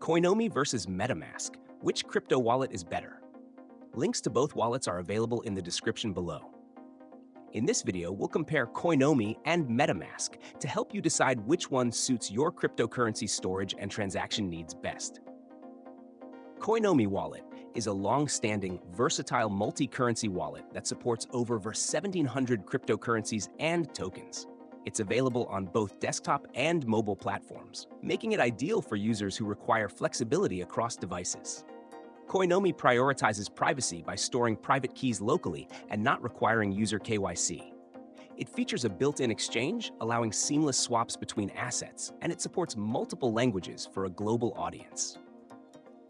Coinomi versus MetaMask. Which crypto wallet is better? Links to both wallets are available in the description below. In this video, we'll compare Coinomi and MetaMask to help you decide which one suits your cryptocurrency storage and transaction needs best. Coinomi Wallet is a long-standing, versatile multi-currency wallet that supports over 1,700 cryptocurrencies and tokens. It's available on both desktop and mobile platforms, making it ideal for users who require flexibility across devices. Coinomi prioritizes privacy by storing private keys locally and not requiring user KYC. It features a built-in exchange, allowing seamless swaps between assets, and it supports multiple languages for a global audience.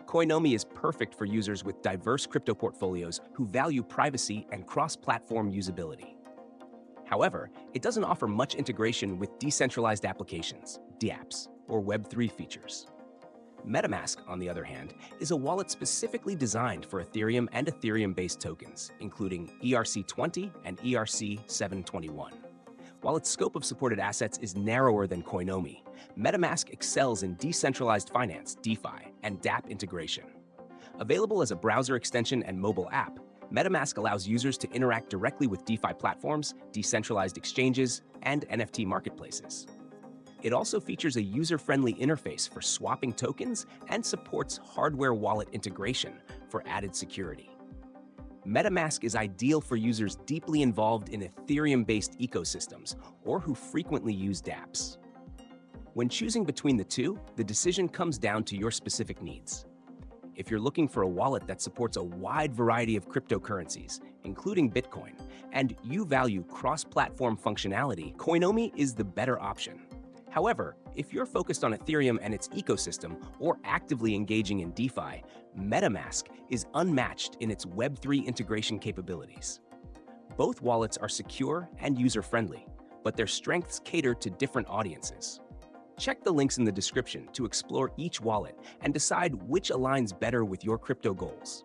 Coinomi is perfect for users with diverse crypto portfolios who value privacy and cross-platform usability. However, it doesn't offer much integration with decentralized applications, dApps, or Web3 features. MetaMask, on the other hand, is a wallet specifically designed for Ethereum and Ethereum-based tokens, including ERC20 and ERC721. While its scope of supported assets is narrower than Coinomi, MetaMask excels in decentralized finance, DeFi, and dApp integration. Available as a browser extension and mobile app, MetaMask allows users to interact directly with DeFi platforms, decentralized exchanges, and NFT marketplaces. It also features a user-friendly interface for swapping tokens and supports hardware wallet integration for added security. MetaMask is ideal for users deeply involved in Ethereum-based ecosystems or who frequently use dApps. When choosing between the two, the decision comes down to your specific needs. If you're looking for a wallet that supports a wide variety of cryptocurrencies, including Bitcoin, and you value cross-platform functionality, Coinomi is the better option. However, if you're focused on Ethereum and its ecosystem or actively engaging in DeFi, MetaMask is unmatched in its Web3 integration capabilities. Both wallets are secure and user-friendly, but their strengths cater to different audiences. Check the links in the description to explore each wallet and decide which aligns better with your crypto goals.